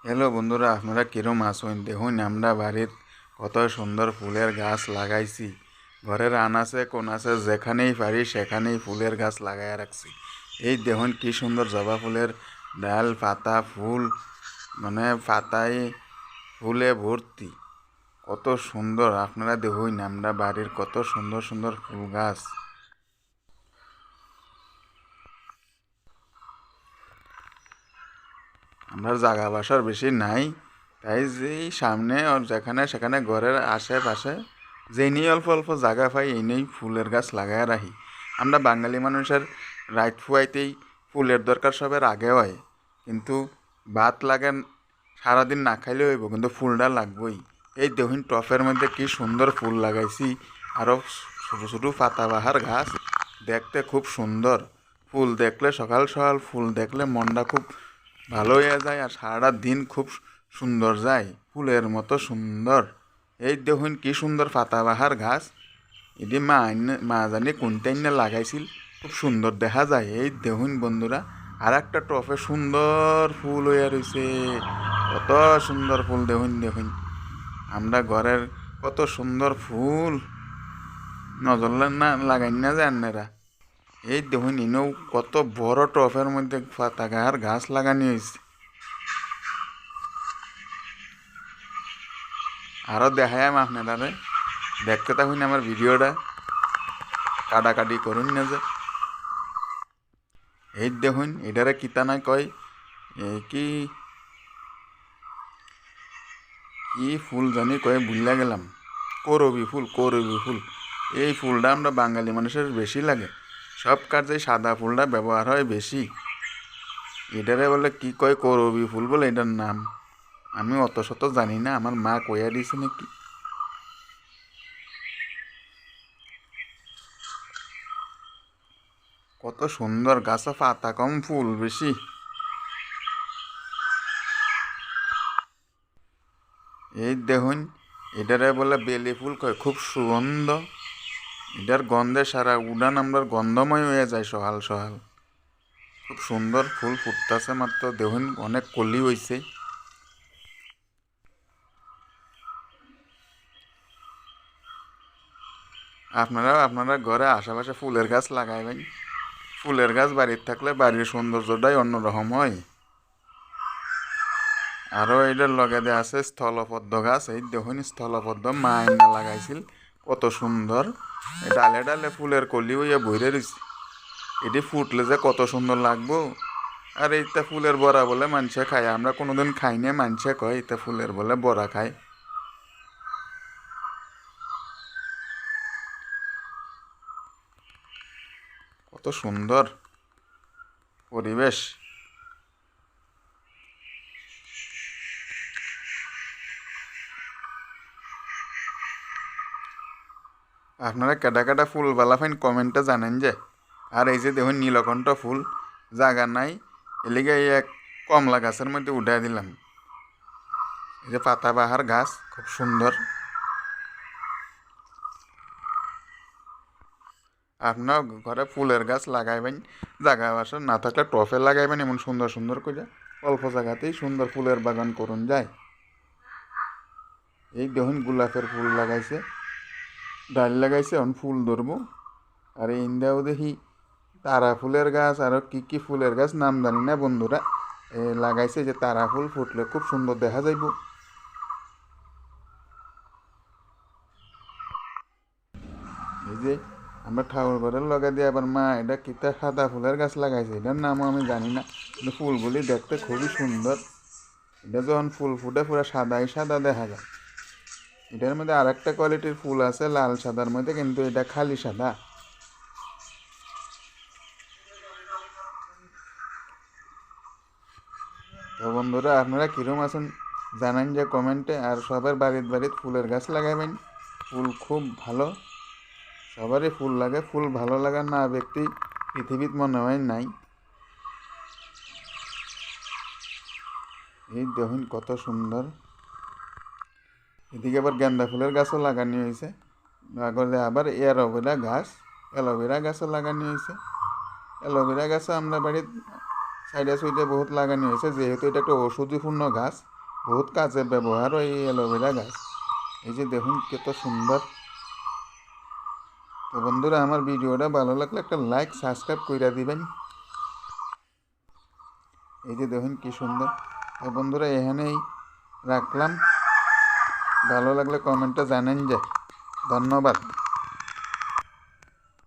Hello বন্ধুরা, আপনারা কিরম আছেন? দেখুন, আমরা বাড়ির কত সুন্দর ফুলের গাছ লাগাইছি। ঘরের আনাচে কোনাচে যেখানেই পারি সেখানেই ফুলের গাছ লাগাইয়া রাখছি। এই দেখুন কি সুন্দর জবা ফুলের ডাল, পাতা, ফুল, মানে পাতায় ফুলে ভর্তি। কত সুন্দর! আপনারা দেখুন, আমরা বাড়ির কত সুন্দর সুন্দর ফুল গাছ। আমরা জাগা বাসার বেশি নাই, তাই যেই সামনে আর যেখানে সেখানে ঘরের আশেপাশে যেই অল্প অল্প জায়গা পাই এই ফুলের গাছ লাগায় রাখি। আমরা বাঙালি মানুষের রাত ফুয়াইতেই ফুলের দরকার সবের আগে হয়, কিন্তু ভাত লাগে সারাদিন না খাইলে হইব, কিন্তু ফুলটা লাগবই। এই দেখুন টফের মধ্যে কি সুন্দর ফুল লাগাইছি, আরও ছোটো ছোটো পাতাবাহার গাছ, দেখতে খুব সুন্দর। ফুল দেখলে সকাল সকাল ফুল দেখলে মনটা খুব ভালো হয়ে যায়, আর সারাটা দিন খুব সুন্দর যায়, ফুলের মতো সুন্দর। এই দেখুন কি সুন্দর পাতাবাহার গাছ, এটি মা জানি কোনটা লাগাইছিল, খুব সুন্দর দেখা যায়। এই দেখুন বন্ধুরা, আর একটা টফে সুন্দর ফুল হয়ে রয়েছে, কত সুন্দর ফুল দেখুন দেখুন। আমরা ঘরের কত সুন্দর ফুল নজর না লাগাই না যে আন্নেরা। এই দেখুন ইনেও কত বড় টফের মধ্যে পাতাবাহার গাছ লাগানো হয়েছে। আরও দেখায় আপনারা, দেখতে থাকুন আমার ভিডিওটা, কাটাকাটি করুন না যে। এই দেখুন এটারে কিতা না কয়, এই কি কি ফুল জানি কয়ে ভুলিয়া গেলাম। করবি ফুল, করবি ফুল। এই ফুলটা আমরা বাঙালি মানুষের বেশি লাগে, সব কাজে সাদা ফুলটা ব্যবহার হয় বেশি। এটারে বলে কি কয়, করবি ফুল বলে এটার নাম। আমি অত শত জানি না, আমার মা কইয়া দিয়েছে নাকি। কত সুন্দর গাছে পাতা কম, ফুল বেশি। এই দেখুন এটারে বলে বেলি ফুল কয়, খুব সুগন্ধ। এটার গন্ধে সারা উডান আমরা গন্ধময় হয়ে যায় সহাল সহাল। খুব সুন্দর ফুল ফুটতেছে মাত্র, দেখুন অনেক কলি হয়েছে। আপনারা ঘরে আশেপাশে ফুলের গাছ লাগাইবেন। ফুলের গাছ বাড়ির থাকলে বাড়ির সৌন্দর্যটাই অন্যরকম হয়। আরও এটার লগে দিয়ে আছে স্থলপদ্ম গাছ। এই দেখুন স্থলপদ্ম মা আইনা লাগাইছিল, কত সুন্দর। ডালে ডালে ফুলের কলি হইয়া বইরে রয়েছে। এটি ফুটলে যে কত সুন্দর লাগবো। আর এইটা ফুলের বড়া বলে মানুষে খায়, আমরা কোনোদিন খাই না, মানুষে কয় এটা ফুলের বলে বড়া খায়। কত সুন্দর পরিবেশ। আপনারা কেটা কেটা ফুল বালা ফাইন কমেন্টে জানেন যে। আর এই যে দেখুন নীলকণ্ঠ ফুল, জায়গা নাই, এলিগে এই এক কমলা গাছের মধ্যে উঠাই দিলাম। এই যে পাতাবাহার গাছ, খুব সুন্দর। আপনার ঘরে ফুলের গাছ লাগাইবেন, জায়গা বাসা না থাকলে টফে লাগাইবেন, এমন সুন্দর সুন্দর করে অল্প জায়গাতেই সুন্দর ফুলের বাগান করুন যায়। এই দেখুন গোলাপের ফুল লাগাইছে, ডাল লাগাইছে, এখন ফুল ধরবো। আর এই ইন্দাও দেখি তারা ফুলের গাছ, আরও কি কি ফুলের গাছ নাম জানি না বন্ধুরা, লাগাইছে। যে তারা ফুল ফুটলে খুব সুন্দর দেখা যাইব। এই যে আমরা ঠাকুর ঘরের লগে দিয়ে আবার মা এটা কিতা সাদা ফুলের গাছ লাগাইছে, এটার নামও আমি জানি না, কিন্তু ফুলগুলি দেখতে খুবই সুন্দর। এটা যখন ফুল ফুটে পুরো সাদাই সাদা দেখা যায়। এটার মধ্যে আর একটা কোয়ালিটির ফুল আছে লাল সাদার মধ্যে, কিন্তু এটা খালি সাদা। তো বন্ধুরা, আপনারা কীরকম আছেন জানান যে কমেন্টে। আর সবার বাড়ির ফুলের গাছ লাগাবেন, ফুল খুব ভালো। সবারই ফুল লাগে, ফুল ভালো লাগা না ব্যক্তি পৃথিবীত মনে হয় নাই। এই দেখুন কত সুন্দর। এদিকে আবার গেন্দা ফুলের গাছও লাগানো হয়েছে, আবার অ্যালোভেরা গাছও লাগানো হয়েছে। অ্যালোভেরা গাছও আমরা বাড়ির সাইডে সুইডে বহুত লাগানো হয়েছে, যেহেতু এটা একটা ঔষধিপূর্ণ গাছ। বহুত কাজে ব্যবহার হয় এই অ্যালোভেরা গাছ। এই যে দেখুন কত সুন্দর। তো বন্ধুরা, আমার ভিডিওটা ভালো লাগলে একটা লাইক সাবস্ক্রাইব করে দিবেন। এই যে দেখুন কি সুন্দর। তো বন্ধুরা, এখানেই রাখলাম। ভালো লাগলে কমেন্টে জানেন যে। ধন্যবাদ।